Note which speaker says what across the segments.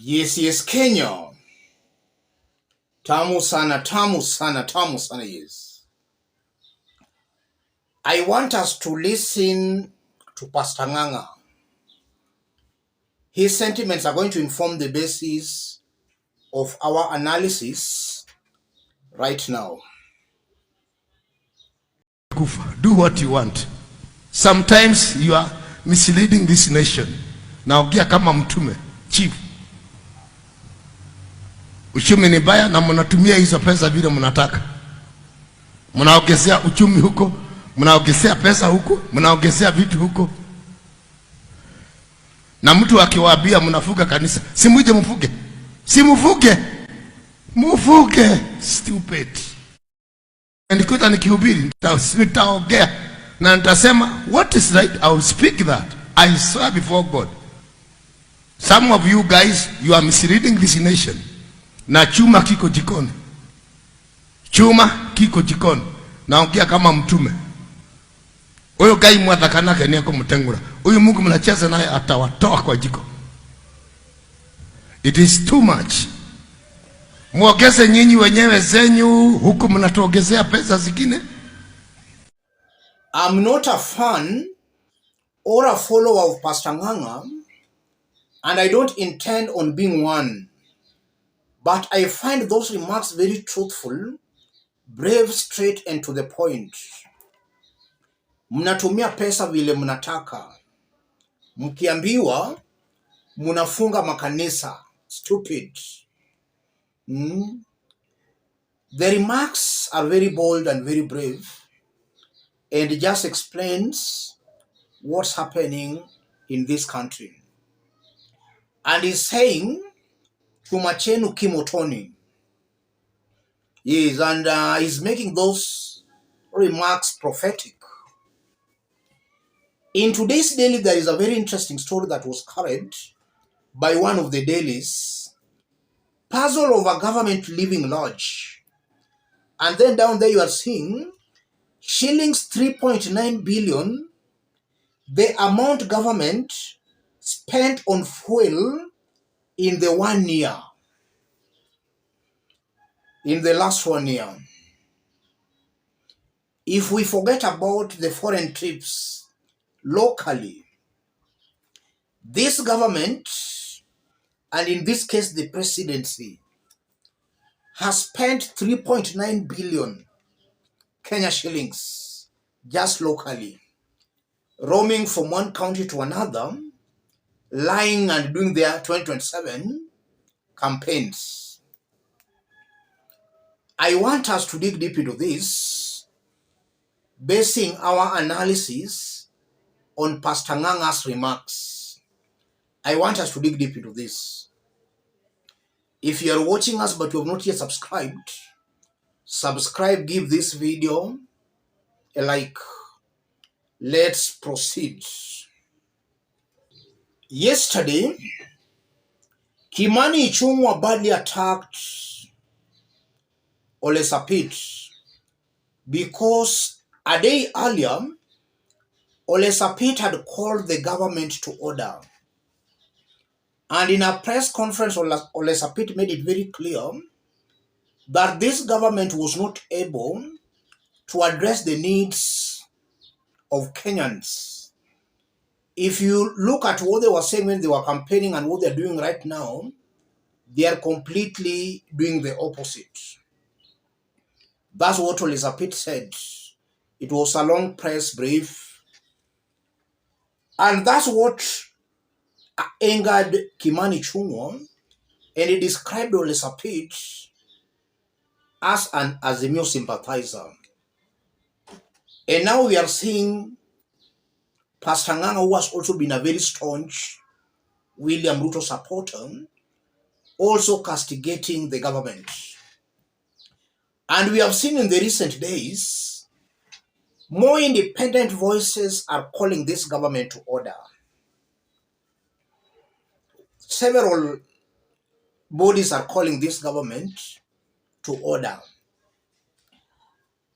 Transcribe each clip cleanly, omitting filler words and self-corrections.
Speaker 1: Yes, Kenya. Tamu sana, tamu sana, tamu sana, yes. I want us to listen to Pastor Nganga. His sentiments are going to inform the basis of our analysis right now.
Speaker 2: Do what you want. Sometimes you are misleading this nation. Naongea kama mtume, chief. Uchumi ni baya na mnatumia hizo pesa vile mnataka. Mnaongezea uchumi huko, mnaongezea pesa huko, mnaongezea vitu huko. Na mtu akiwaambia mnafuga kanisa, si muje mfuge. Si mfuge. Mfuge, stupid. Nikuta nikihubiri nitaongea na nitasema what is right, I will speak that. I swear before God. Some of you guys, you are misleading this nation. Na chuma kiko jikoni. Chuma kiko jikoni. Naongea kama mtume. Huyo gai mwadhakanake ni yako mtengura. Huyu Mungu mnacheza naye atawatoa kwa jiko. It is too much. Muongeze nyinyi wenyewe zenyu huku mnatuongezea pesa zingine.
Speaker 1: I'm not a fan or a follower of Pastor Nganga, and I don't intend on being one. But I find those remarks very truthful, brave, straight and to the point. Mnatumia pesa vile mnataka. Mkiambiwa mnafunga makanisa. Stupid. The remarks are very bold and very brave, and it just explains what's happening in this country. And he's saying, chuma chenu kimotoni. Yes, and he's making those remarks prophetic. In today's daily, there is a very interesting story that was carried by one of the dailies. Puzzle of a government living large. And then down there you are seeing shillings 3.9 billion, the amount government spent on fuel in the 1 year. In the last 1 year. If we forget about the foreign trips locally, this government, and in this case the presidency, has spent 3.9 billion Kenya shillings just locally, roaming from one county to another, lying and doing their 2027 campaigns. I want us to dig deep into this, basing our analysis on Pastor Nganga's remarks. I want us to dig deep into this. If you are watching us but you have not yet subscribed, subscribe, give this video a like. Let's proceed. Yesterday, Kimani Ichung'wah badly attacked Ole Sapit because a day earlier, Ole Sapit had called the government to order. And in a press conference, Ole Sapit made it very clear that this government was not able to address the needs of Kenyans. If you look at what they were saying when they were campaigning and what they're doing right now, they are completely doing the opposite. That's what Ole Sapit said. It was a long press brief. And that's what angered Kimani Ichung'wah, and he described Ole Sapit as an Azimio sympathizer. And now we are seeing Pastor Nganga, who has also been a very staunch William Ruto supporter, also castigating the government. And we have seen in the recent days, more independent voices are calling this government to order. Several bodies are calling this government to order.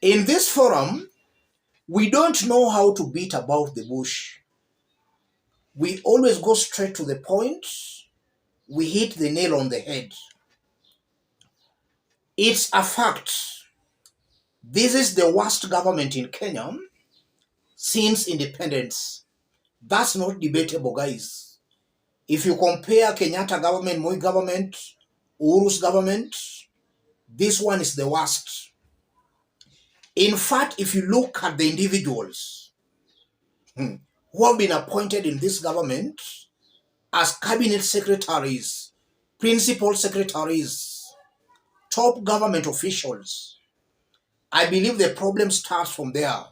Speaker 1: In this forum, we don't know how to beat about the bush. We always go straight to the point we hit the nail on the head. It's a fact. This is the worst government in Kenya since independence. That's not debatable, guys. If you compare Kenyatta government, Moi government, Uhuru's government, this one is the worst. In fact, if you look at the individuals who have been appointed in this government as cabinet secretaries, principal secretaries, top government officials, I believe the problem starts from there,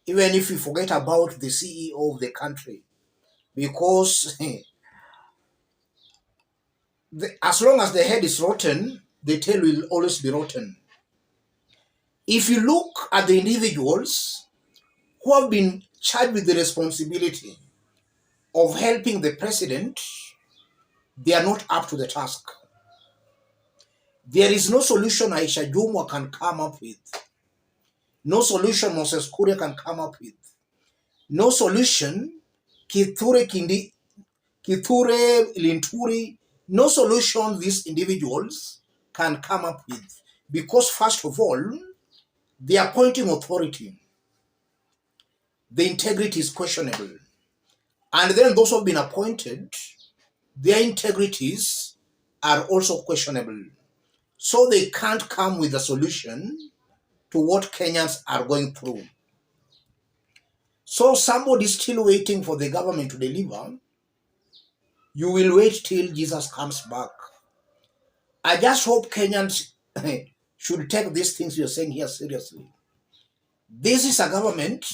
Speaker 1: even if we forget about the CEO of the country, because as long as the head is rotten, the tail will always be rotten. If you look at the individuals who have been charged with the responsibility of helping the president, they are not up to the task. There is no solution Aisha Jumwa can come up with. No solution Moses Kuria can come up with. No solution Kithure Linturi, no solution these individuals can come up with. Because first of all, the appointing authority, the integrity is questionable. And then those who have been appointed, their integrities are also questionable. So they can't come with a solution to what Kenyans are going through. So somebody is still waiting for the government to deliver. You will wait till Jesus comes back. I just hope Kenyans should take these things you're saying here seriously. This is a government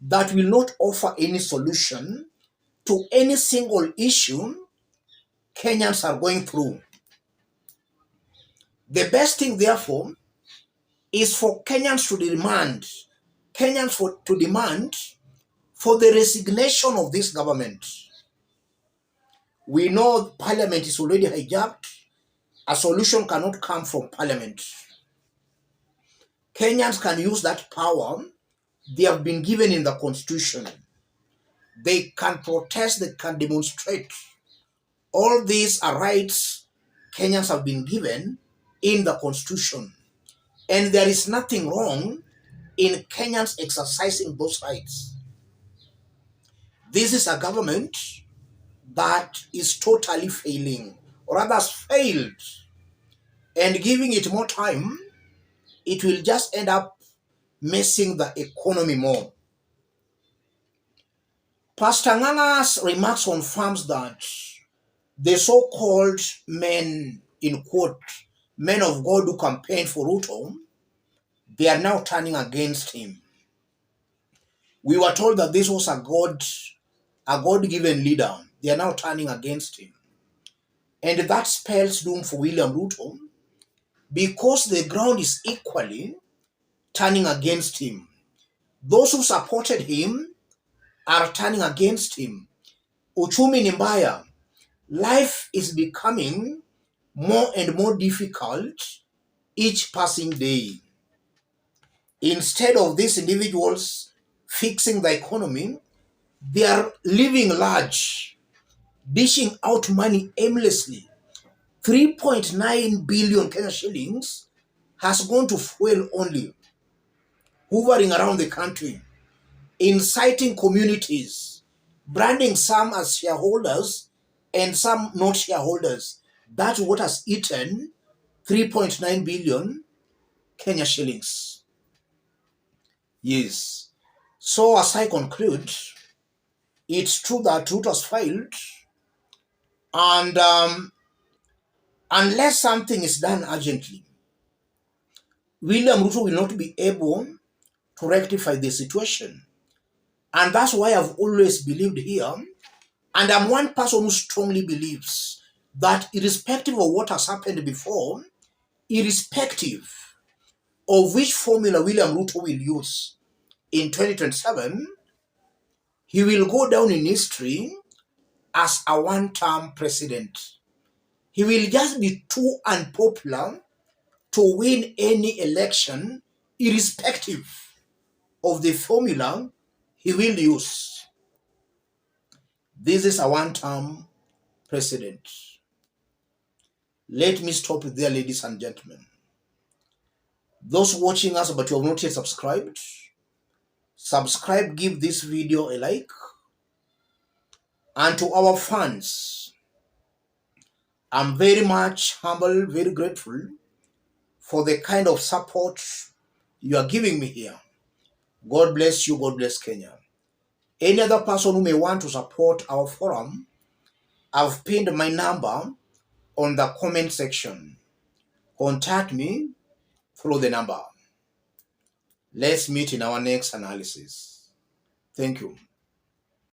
Speaker 1: that will not offer any solution to any single issue Kenyans are going through. The best thing, therefore, is for Kenyans to demand, for the resignation of this government. We know parliament is already hijacked. A solution cannot come from parliament. Kenyans can use that power they have been given in the constitution. They can protest, they can demonstrate. All these are rights Kenyans have been given in the constitution. And there is nothing wrong in Kenyans exercising those rights. This is a government that is totally failing, or rather has failed. And giving it more time, it will just end up messing the economy more. Pastor Ngana's remarks confirms that the so-called men, in quote, men of God who campaigned for Ruto, they are now turning against him. We were told that this was a God-given leader. They are now turning against him. And that spells doom for William Ruto, because the ground is equally turning against him. Those who supported him are turning against him. Uchumi ni mbaya. Life is becoming more and more difficult each passing day. Instead of these individuals fixing the economy, they are living large, dishing out money aimlessly. 3.9 billion Kenya shillings has gone to fuel only, hovering around the country, inciting communities, branding some as shareholders and some not shareholders. That's what has eaten 3.9 billion Kenya shillings. Yes. So as I conclude, it's true that Ruto has failed, and unless something is done urgently, William Ruto will not be able to rectify the situation. And that's why I've always believed here, and I'm one person who strongly believes that irrespective of what has happened before, irrespective of which formula William Ruto will use in 2027, he will go down in history as a one-term president. He will just be too unpopular to win any election, irrespective of the formula he will use. This is a one-term president. Let me stop there, ladies and gentlemen. Those watching us but you have not yet subscribed, subscribe, give this video a like. And to our fans, I'm very much humble, very grateful for the kind of support you are giving me here. God bless you. God bless Kenya. Any other person who may want to support our forum, I've pinned my number on the comment section. Contact me through the number. Let's meet in our next analysis. Thank you.